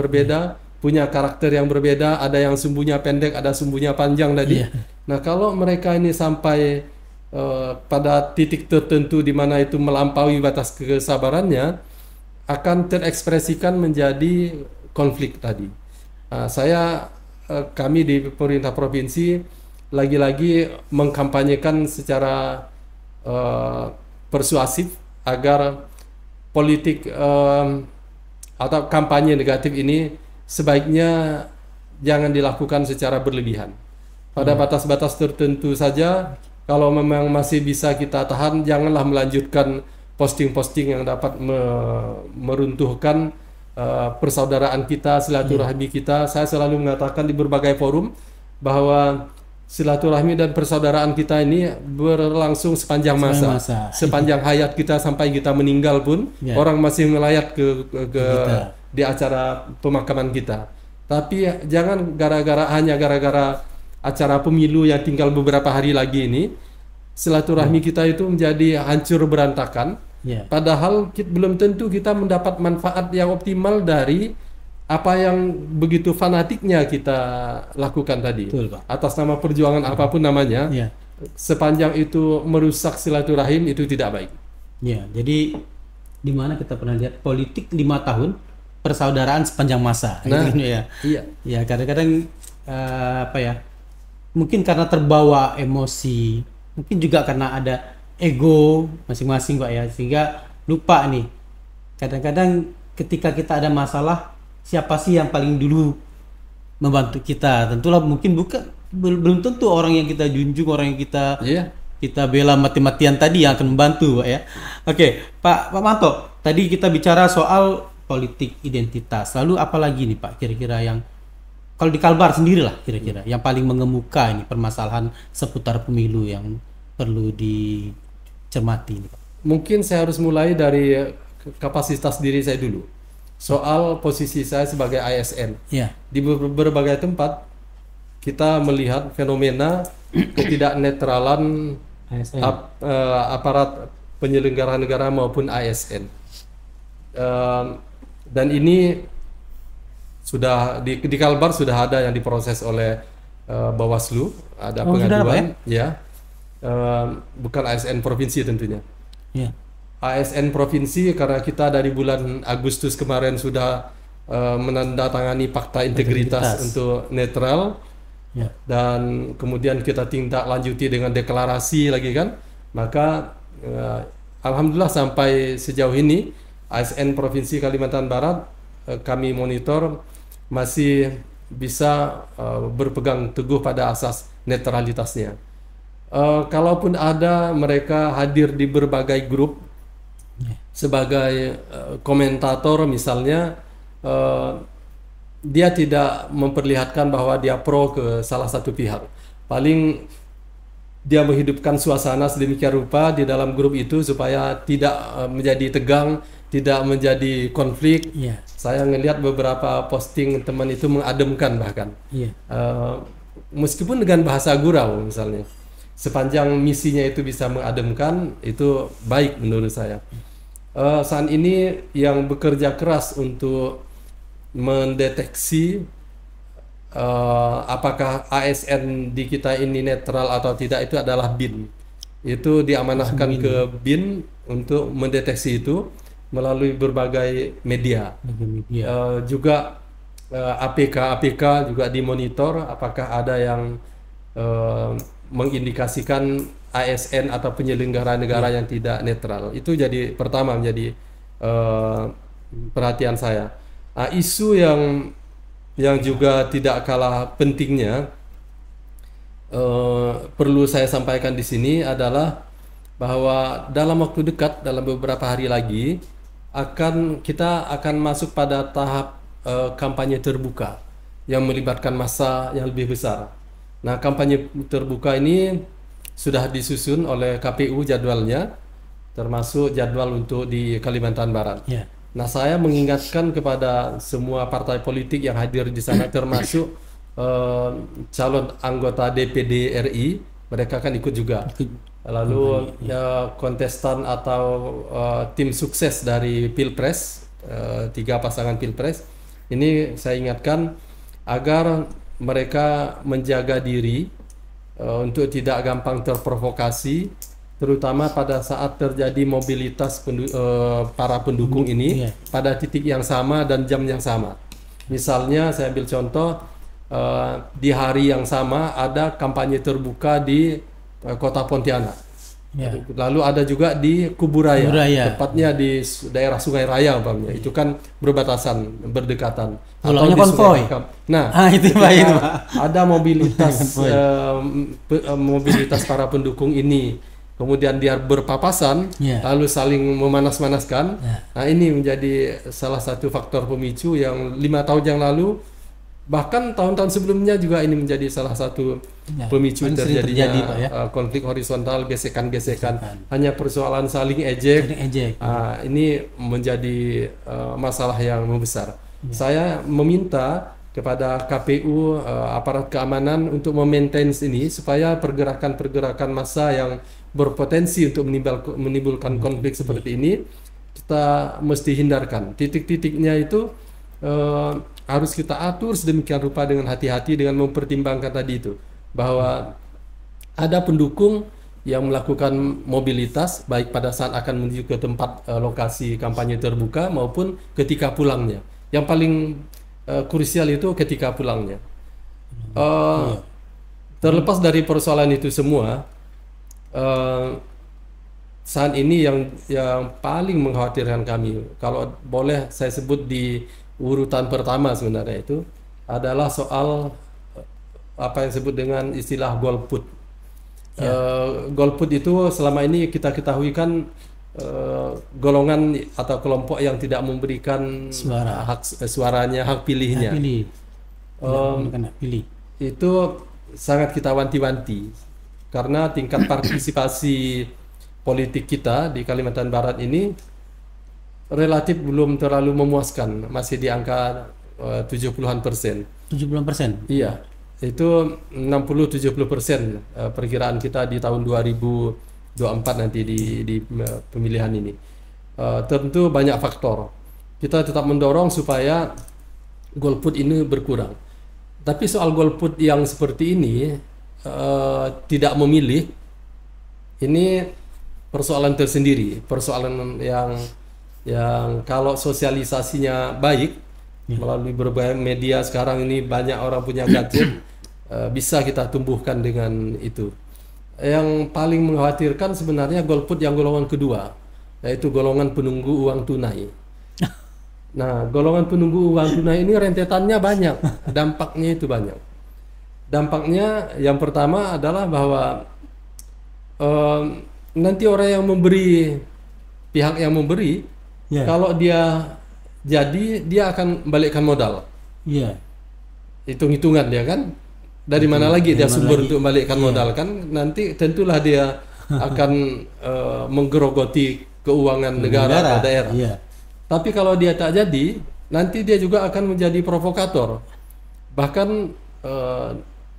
Speaker 2: punya karakter yang berbeda, ada yang sumbunya pendek, ada sumbunya panjang tadi. Nah, kalau mereka ini sampai pada titik tertentu di mana itu melampaui batas kesabarannya, akan terekspresikan menjadi konflik tadi. Kami di pemerintah provinsi lagi-lagi mengkampanyekan secara persuasif agar politik atau kampanye negatif ini sebaiknya jangan dilakukan secara berlebihan. Pada batas-batas tertentu saja, kalau memang masih bisa kita tahan, janganlah melanjutkan posting-posting yang dapat meruntuhkan persaudaraan kita, silaturahmi kita. Saya selalu mengatakan di berbagai forum bahwa silaturahmi dan persaudaraan kita ini berlangsung sepanjang masa. Sepanjang hayat kita sampai kita meninggal pun, orang masih melayat ke di acara pemakaman kita. Tapi jangan hanya gara-gara acara pemilu yang tinggal beberapa hari lagi ini, silaturahmi kita itu menjadi hancur berantakan. Padahal belum tentu kita mendapat manfaat yang optimal dari apa yang begitu fanatiknya kita lakukan tadi,
Speaker 1: Betul, Pak.
Speaker 2: atas nama perjuangan apapun namanya,
Speaker 1: Ya.
Speaker 2: sepanjang itu merusak silaturahim itu tidak baik.
Speaker 1: Ya, jadi di mana kita pernah lihat politik 5 tahun persaudaraan sepanjang masa.
Speaker 2: Nah,
Speaker 1: gitu kan, ya.
Speaker 2: iya.
Speaker 1: Ya, kadang-kadang apa ya? Mungkin karena terbawa emosi, mungkin juga karena ada ego masing-masing, Pak ya, sehingga lupa nih. Kadang-kadang ketika kita ada masalah, siapa sih yang paling dulu membantu kita? Tentulah mungkin belum tentu orang yang kita junjung, orang yang
Speaker 2: Iya.
Speaker 1: kita bela mati-matian tadi yang akan membantu, Pak ya. Oke, Pak Manto, tadi kita bicara soal politik identitas. Lalu apalagi nih Pak kira-kira yang kalau di Kalbar sendiri lah kira-kira yang paling mengemuka ini permasalahan seputar pemilu yang perlu dicermati ini, Pak.
Speaker 2: Mungkin saya harus mulai dari kapasitas diri saya dulu. Soal posisi saya sebagai ASN.
Speaker 1: Ya.
Speaker 2: Di berbagai tempat kita melihat fenomena ketidaknetralan
Speaker 1: ASN.
Speaker 2: aparat penyelenggara negara maupun ASN. Dan ini sudah di Kalbar sudah ada yang diproses oleh Bawaslu, ada
Speaker 1: Oh, sudah ada, Pak,
Speaker 2: pengaduan, ya. Bukan ASN provinsi tentunya.
Speaker 1: Ya.
Speaker 2: ASN provinsi karena kita dari bulan Agustus kemarin sudah menandatangani fakta integritas untuk netral,
Speaker 1: Ya.
Speaker 2: dan kemudian kita tindak lanjuti dengan deklarasi lagi kan, maka alhamdulillah sampai sejauh ini ASN provinsi Kalimantan Barat kami monitor masih bisa berpegang teguh pada asas netralitasnya. Kalaupun ada mereka hadir di berbagai grup sebagai komentator misalnya, dia tidak memperlihatkan bahwa dia pro ke salah satu pihak. Paling dia menghidupkan suasana sedemikian rupa di dalam grup itu supaya tidak menjadi tegang, tidak menjadi konflik.
Speaker 1: Iya.
Speaker 2: Saya ngelihat beberapa posting teman itu mengademkan bahkan.
Speaker 1: Iya.
Speaker 2: Meskipun dengan bahasa gurau misalnya. Sepanjang misinya itu bisa mengademkan, itu baik menurut saya. Saat ini yang bekerja keras untuk mendeteksi apakah ASN di kita ini netral atau tidak itu adalah BIN. Itu diamanahkan ke BIN untuk mendeteksi itu melalui berbagai media. Juga APK juga dimonitor apakah ada yang mengindikasikan ASN atau penyelenggara negara yang tidak netral. Itu jadi pertama menjadi perhatian saya. Isu yang juga tidak kalah pentingnya perlu saya sampaikan di sini adalah bahwa dalam waktu dekat, dalam beberapa hari lagi kita akan masuk pada tahap kampanye terbuka yang melibatkan massa yang lebih besar. Nah, kampanye terbuka ini sudah disusun oleh KPU jadwalnya, termasuk jadwal untuk di Kalimantan Barat.
Speaker 1: Yeah.
Speaker 2: Nah, saya mengingatkan kepada semua partai politik yang hadir di sana, termasuk calon anggota DPD RI, mereka kan ikut juga. Lalu kontestan atau tim sukses dari Pilpres, 3 pasangan Pilpres, ini saya ingatkan agar mereka menjaga diri untuk tidak gampang terprovokasi, terutama pada saat terjadi mobilitas para pendukung ini pada titik yang sama dan jam yang sama. Misalnya saya ambil contoh, di hari yang sama ada kampanye terbuka di Kota Pontianak. Lalu ada juga di Kuburaya, tepatnya di daerah Sungai Raya umpamanya. Itu kan berbatasan, berdekatan.
Speaker 1: Atau di konvoy.
Speaker 2: Nah,
Speaker 1: itu Pak.
Speaker 2: Ada mobilitas mobilitas para pendukung ini, kemudian dia berpapasan, lalu saling memanas-manaskan. Nah, ini menjadi salah satu faktor pemicu yang 5 tahun yang lalu, bahkan tahun-tahun sebelumnya juga ini menjadi salah satu pemicu terjadinya konflik horizontal, gesekan-gesekan. Hanya persoalan saling ejek. Ini menjadi masalah yang membesar. Saya meminta kepada KPU, aparat keamanan untuk memaintain ini supaya pergerakan-pergerakan massa yang berpotensi untuk menimbulkan konflik seperti ini kita mesti hindarkan. Titik-titiknya itu harus kita atur sedemikian rupa dengan hati-hati dengan mempertimbangkan tadi itu bahwa ada pendukung yang melakukan mobilitas baik pada saat akan menuju ke tempat lokasi kampanye terbuka maupun ketika pulangnya. Yang paling krusial itu ketika pulangnya. Terlepas dari persoalan itu semua, saat ini yang paling mengkhawatirkan kami, kalau boleh saya sebut di urutan pertama sebenarnya itu adalah soal apa yang disebut dengan istilah golput. Golput itu selama ini kita ketahui kan golongan atau kelompok yang tidak memberikan suaranya, hak pilihnya.
Speaker 1: Hak pilih.
Speaker 2: Itu sangat kita wanti-wanti karena tingkat partisipasi politik kita di Kalimantan Barat ini relatif belum terlalu memuaskan, masih di angka 70-an%.
Speaker 1: 70%?
Speaker 2: Iya. Itu 60-70% perkiraan kita di tahun 2024 nanti di pemilihan ini. Tentu banyak faktor. Kita tetap mendorong supaya golput ini berkurang. Tapi soal golput yang seperti ini tidak memilih, ini persoalan tersendiri, persoalan yang kalau sosialisasinya baik melalui berbagai media sekarang ini banyak orang punya gadget, bisa kita tumbuhkan dengan itu. Yang paling mengkhawatirkan sebenarnya golput yang golongan kedua, yaitu golongan penunggu uang tunai. Nah, golongan penunggu uang tunai ini rentetannya banyak, dampaknya itu banyak. Dampaknya yang pertama adalah bahwa nanti orang yang memberi, pihak yang memberi, kalau dia jadi dia akan balikkan modal. Hitung-hitungan dia kan, dari mana lagi dia sumber untuk membalikkan modal kan? Nanti tentulah dia akan menggerogoti keuangan negara atau daerah. Tapi kalau dia tak jadi, nanti dia juga akan menjadi provokator. Bahkan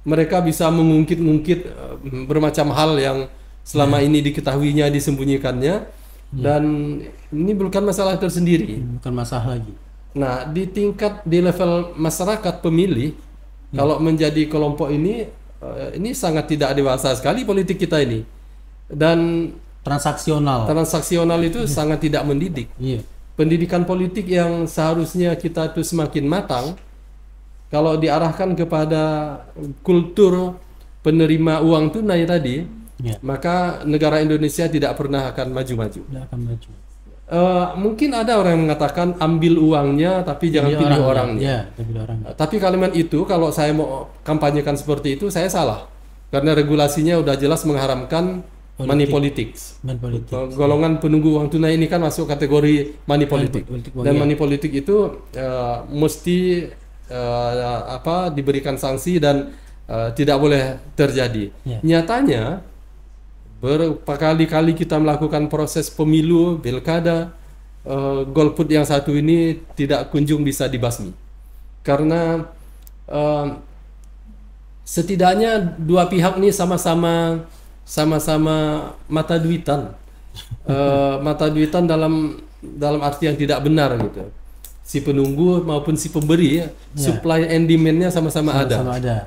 Speaker 2: mereka bisa mengungkit-ungkit bermacam hal yang selama ini diketahuinya, disembunyikannya. Dan ini bukan masalah tersendiri.
Speaker 1: Bukan masalah lagi.
Speaker 2: Nah, di level masyarakat pemilih, kalau menjadi kelompok ini sangat tidak dewasa sekali politik kita ini. Dan transaksional itu sangat tidak mendidik. Pendidikan politik yang seharusnya kita itu semakin matang, kalau diarahkan kepada kultur penerima uang tunai tadi, maka negara Indonesia tidak pernah akan maju-maju. Mungkin ada orang yang mengatakan ambil uangnya tapi jangan pilih orangnya. Tapi kalimat itu kalau saya mau kampanyekan seperti itu saya salah, karena regulasinya udah jelas mengharamkan money politics. Golongan penunggu uang tunai ini kan masuk kategori money politik. Dan money politik itu mesti diberikan sanksi dan tidak boleh terjadi. Nyatanya berkali-kali kita melakukan proses pemilu, pilkada, golput yang satu ini tidak kunjung bisa dibasmi. Karena setidaknya dua pihak ini sama-sama mata duitan. Mata duitan dalam arti yang tidak benar gitu. Si penunggu maupun si pemberi, supply and demand-nya sama-sama ada.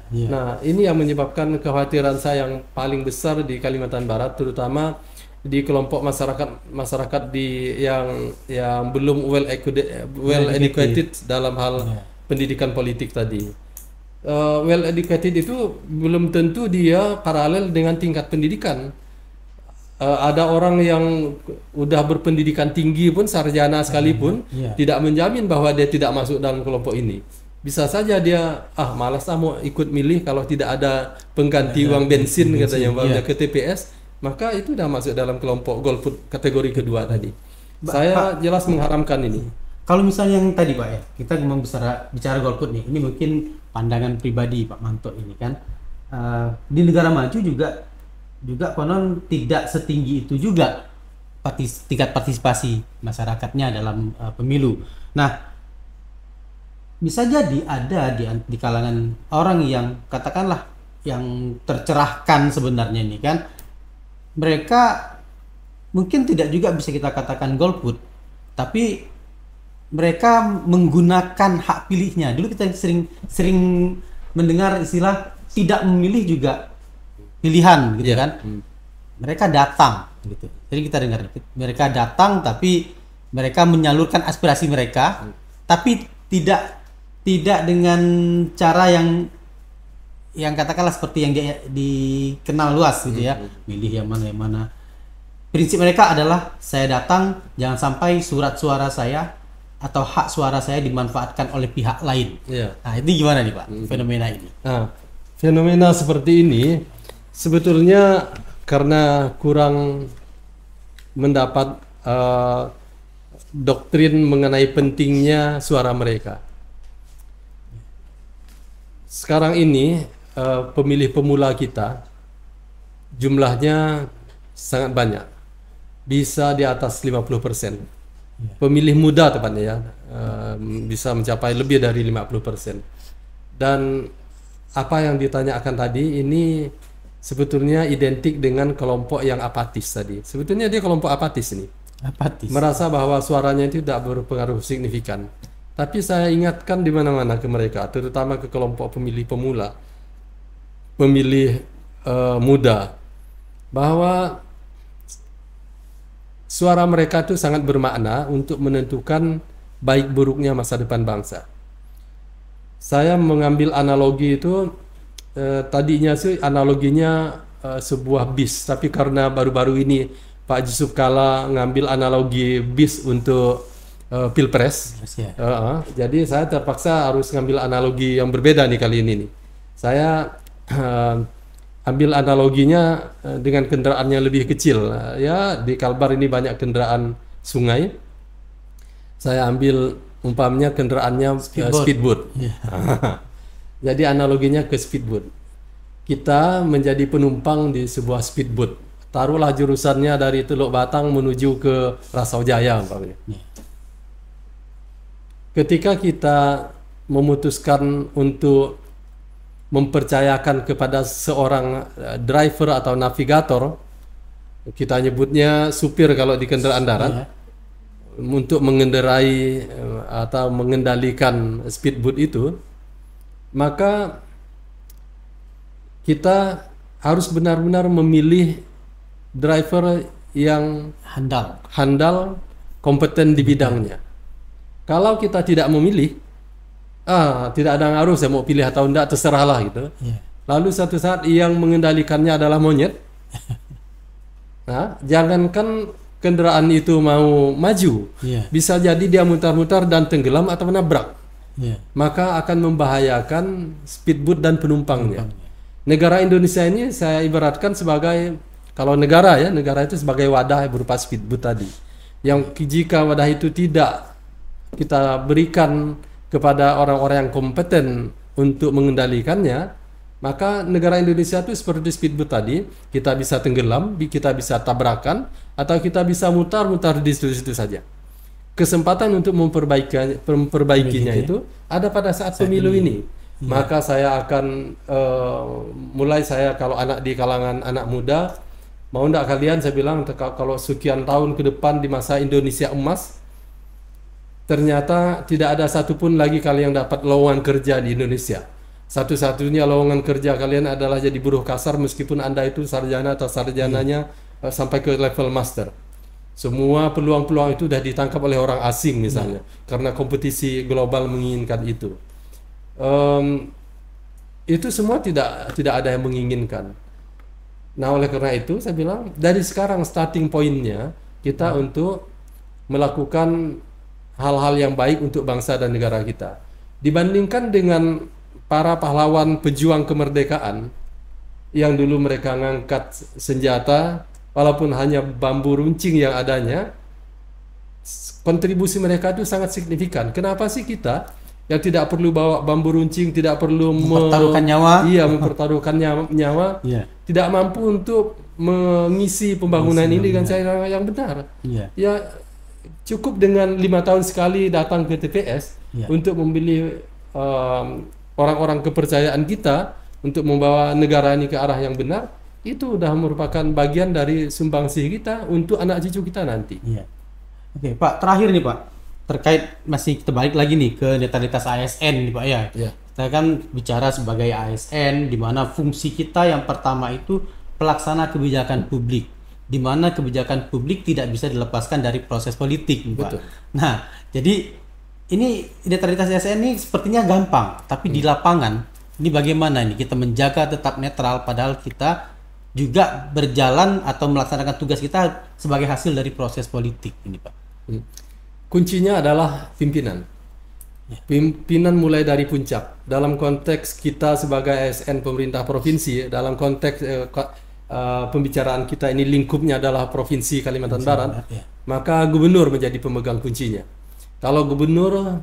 Speaker 2: Nah, ini yang menyebabkan kekhawatiran saya yang paling besar di Kalimantan Barat, terutama di kelompok masyarakat yang belum well educated dalam hal pendidikan politik tadi. Well educated itu belum tentu dia paralel dengan tingkat pendidikan. Ada orang yang udah berpendidikan tinggi pun, sarjana sekalipun, tidak menjamin bahwa dia tidak masuk dalam kelompok ini. Bisa saja dia malas mau ikut milih kalau tidak ada pengganti uang bensin katanya, bawa ke TPS, maka itu udah masuk dalam kelompok golput kategori kedua tadi. Saya jelas mengharamkan ini.
Speaker 1: Kalau misalnya yang tadi Pak ya, kita memang bicara golput nih, ini mungkin pandangan pribadi Pak Manto ini kan, di negara maju juga konon tidak setinggi itu juga tingkat partisipasi masyarakatnya dalam pemilu. Nah, bisa jadi ada di kalangan orang yang katakanlah yang tercerahkan sebenarnya ini kan, mereka mungkin tidak juga bisa kita katakan golput, tapi mereka menggunakan hak pilihnya. Dulu kita sering mendengar istilah tidak memilih juga pilihan gitu kan. Mereka datang gitu. Jadi kita dengar mereka datang tapi mereka menyalurkan aspirasi mereka tapi tidak dengan cara yang katakanlah seperti yang dikenal luas gitu ya. Milih yang mana. Prinsip mereka adalah saya datang jangan sampai surat suara saya atau hak suara saya dimanfaatkan oleh pihak lain. Nah, itu gimana nih Pak fenomena ini?
Speaker 2: Nah, fenomena seperti ini sebetulnya karena kurang mendapat doktrin mengenai pentingnya suara mereka. Sekarang ini pemilih pemula kita jumlahnya sangat banyak, bisa di atas 50%. Pemilih muda tepatnya ya, bisa mencapai lebih dari 50%. Dan apa yang ditanyakan tadi ini sebetulnya identik dengan kelompok yang apatis tadi. Sebetulnya dia kelompok apatis ini.
Speaker 1: Apatis.
Speaker 2: Merasa bahwa suaranya itu tidak berpengaruh signifikan. Tapi saya ingatkan di mana-mana ke mereka, terutama ke kelompok pemilih pemula, pemilih muda, bahwa suara mereka itu sangat bermakna untuk menentukan baik buruknya masa depan bangsa. Saya mengambil analogi itu tadinya sih analoginya sebuah bis, tapi karena baru-baru ini Pak Yusuf Kalla ngambil analogi bis untuk pilpres, jadi saya terpaksa harus ngambil analogi yang berbeda nih kali ini nih. Saya ambil analoginya dengan kendaraannya lebih kecil. Ya, di Kalbar ini banyak kendaraan sungai. Saya ambil umpamanya kendaraannya speedboat. Jadi analoginya ke speedboat. Kita menjadi penumpang di sebuah speedboat. Taruhlah jurusannya dari Teluk Batang menuju ke Rasau Jaya umpamanya. Ketika kita memutuskan untuk mempercayakan kepada seorang driver atau navigator, kita nyebutnya supir kalau di kendaraan darat, untuk mengendarai atau mengendalikan speedboat itu, maka kita harus benar-benar memilih driver yang handal, kompeten di bidangnya. Kalau kita tidak memilih, tidak ada ngaruh saya mau pilih atau enggak, terserahlah gitu. Lalu satu saat yang mengendalikannya adalah monyet. Nah, jangankan kendaraan itu mau maju, bisa jadi dia mutar-mutar dan tenggelam atau menabrak. Maka akan membahayakan speedboat dan penumpangnya. Negara Indonesia ini saya ibaratkan sebagai, kalau negara itu sebagai wadah berupa speedboat tadi. Yang jika wadah itu tidak kita berikan kepada orang-orang yang kompeten untuk mengendalikannya, maka negara Indonesia itu seperti speedboat tadi, kita bisa tenggelam, kita bisa tabrakan, atau kita bisa mutar-mutar di situ-situ saja. Kesempatan untuk memperbaikinya itu ada pada saat pemilu ini. Maka saya akan mulai kalau anak di kalangan anak muda, mau enggak kalian, saya bilang kalau sekian tahun ke depan di masa Indonesia emas, ternyata tidak ada satupun lagi kalian yang dapat lowongan kerja di Indonesia. Satu-satunya lowongan kerja kalian adalah jadi buruh kasar, meskipun Anda itu sarjana atau sarjananya sampai ke level master. Semua peluang-peluang itu sudah ditangkap oleh orang asing misalnya, karena kompetisi global menginginkan itu. Itu semua tidak ada yang menginginkan. Nah, oleh karena itu saya bilang dari sekarang starting point-nya kita untuk melakukan hal-hal yang baik untuk bangsa dan negara kita. Dibandingkan dengan para pahlawan pejuang kemerdekaan yang dulu mereka ngangkat senjata, walaupun hanya bambu runcing yang adanya, kontribusi mereka itu sangat signifikan. Kenapa sih kita yang tidak perlu bawa bambu runcing, tidak perlu
Speaker 1: mempertaruhkan nyawa,
Speaker 2: mempertaruhkan nyawa, tidak mampu untuk mengisi pembangunan ini dengan cara yang benar? Ya, cukup dengan 5 tahun sekali datang ke TPS untuk memilih orang-orang kepercayaan kita untuk membawa negara ini ke arah yang benar. Itu sudah merupakan bagian dari sumbangsih kita untuk anak cucu kita nanti.
Speaker 1: Oke, Pak, terakhir nih Pak, terkait masih kita balik lagi nih ke netralitas ASN nih Pak ya.
Speaker 2: Ya.
Speaker 1: Kita kan bicara sebagai ASN di mana fungsi kita yang pertama itu pelaksana kebijakan publik, di mana kebijakan publik tidak bisa dilepaskan dari proses politik nih, Pak.
Speaker 2: Betul.
Speaker 1: Nah, jadi ini netralitas ASN ini sepertinya gampang, tapi di lapangan ini bagaimana nih kita menjaga tetap netral padahal kita juga berjalan atau melaksanakan tugas kita sebagai hasil dari proses politik ini Pak.
Speaker 2: Kuncinya adalah pimpinan. Pimpinan mulai dari puncak. Dalam konteks kita sebagai ASN pemerintah provinsi, dalam konteks pembicaraan kita ini lingkupnya adalah Provinsi Kalimantan Barat, maka gubernur menjadi pemegang kuncinya. Kalau gubernur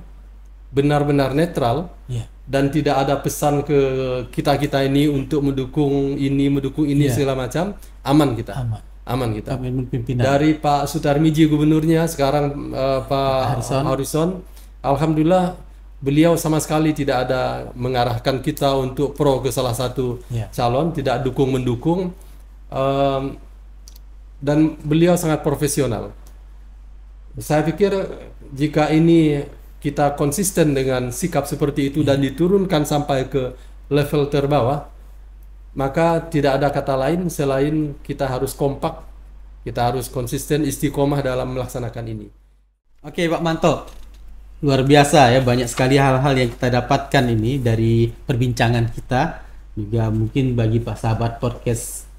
Speaker 2: benar-benar netral dan tidak ada pesan ke kita ini untuk mendukung ini segala macam, aman kita. Aman kita. Dari Pak Sutarmiji gubernurnya, sekarang Pak Harrison, alhamdulillah beliau sama sekali tidak ada mengarahkan kita untuk pro ke salah satu calon, tidak dukung-mendukung, dan beliau sangat profesional. Saya pikir jika ini kita konsisten dengan sikap seperti itu dan diturunkan sampai ke level terbawah, maka tidak ada kata lain selain kita harus kompak, kita harus konsisten, istiqomah dalam melaksanakan ini.
Speaker 1: Oke Pak Manto, luar biasa ya, banyak sekali hal-hal yang kita dapatkan ini dari perbincangan kita. Juga mungkin bagi Pak sahabat podcast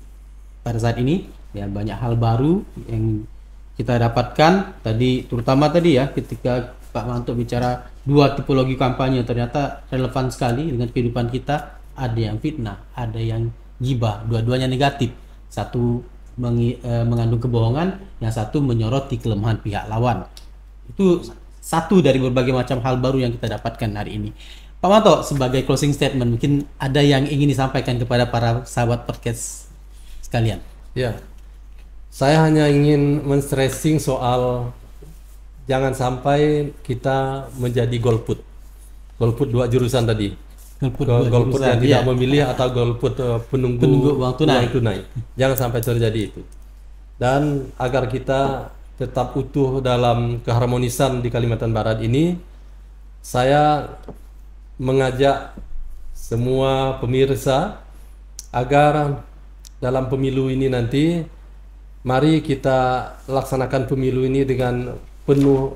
Speaker 1: pada saat ini ya, banyak hal baru yang kita dapatkan tadi, terutama tadi ya ketika Pak Manto bicara dua tipologi kampanye ternyata relevan sekali dengan kehidupan kita. Ada yang fitnah, ada yang gibah, dua-duanya negatif. Satu mengandung kebohongan, yang satu menyoroti kelemahan pihak lawan. Itu satu dari berbagai macam hal baru yang kita dapatkan hari ini. Pak Manto, sebagai closing statement, mungkin ada yang ingin disampaikan kepada para sahabat podcast sekalian.
Speaker 2: Ya, saya hanya ingin men-stressing soal jangan sampai kita menjadi golput. Golput dua jurusan tadi. Golput yang tidak memilih atau golput penunggu uang tunai. Jangan sampai terjadi itu. Dan agar kita tetap utuh dalam keharmonisan di Kalimantan Barat ini, saya mengajak semua pemirsa agar dalam pemilu ini nanti, mari kita laksanakan pemilu ini dengan penuh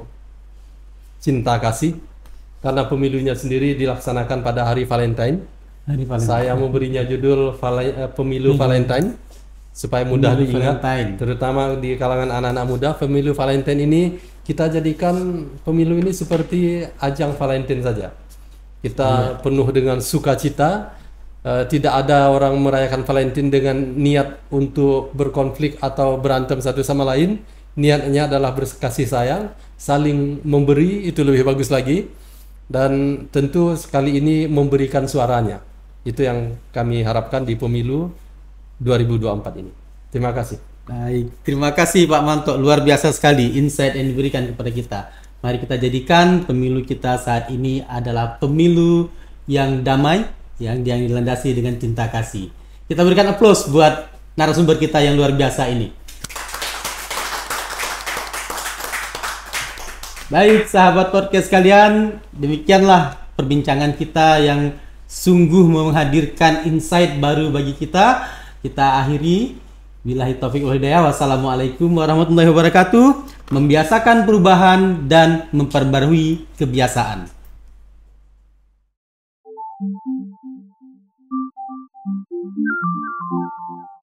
Speaker 2: cinta kasih. Karena pemilunya sendiri dilaksanakan pada hari Valentine. Saya memberinya judul Pemilu Valentine supaya mudah diingat, terutama di kalangan anak-anak muda. Pemilu Valentine ini kita jadikan pemilu ini seperti ajang Valentine saja. Kita penuh dengan sukacita. Tidak ada orang merayakan Valentine dengan niat untuk berkonflik atau berantem satu sama lain. Niatnya adalah berkasih sayang, saling memberi, itu lebih bagus lagi. Dan tentu sekali ini memberikan suaranya. Itu yang kami harapkan di pemilu 2024 ini. Terima kasih.
Speaker 1: Baik, terima kasih Pak Manto. Luar biasa sekali insight yang diberikan kepada kita. Mari kita jadikan pemilu kita saat ini adalah pemilu yang damai, yang dilandasi dengan cinta kasih. Kita berikan aplaus buat narasumber kita yang luar biasa ini. Baik sahabat podcast kalian, demikianlah perbincangan kita yang sungguh menghadirkan insight baru bagi kita. Kita akhiri. Billahi taufiq wal hidayah. Wassalamualaikum warahmatullahi wabarakatuh. Membiasakan perubahan dan memperbarui kebiasaan.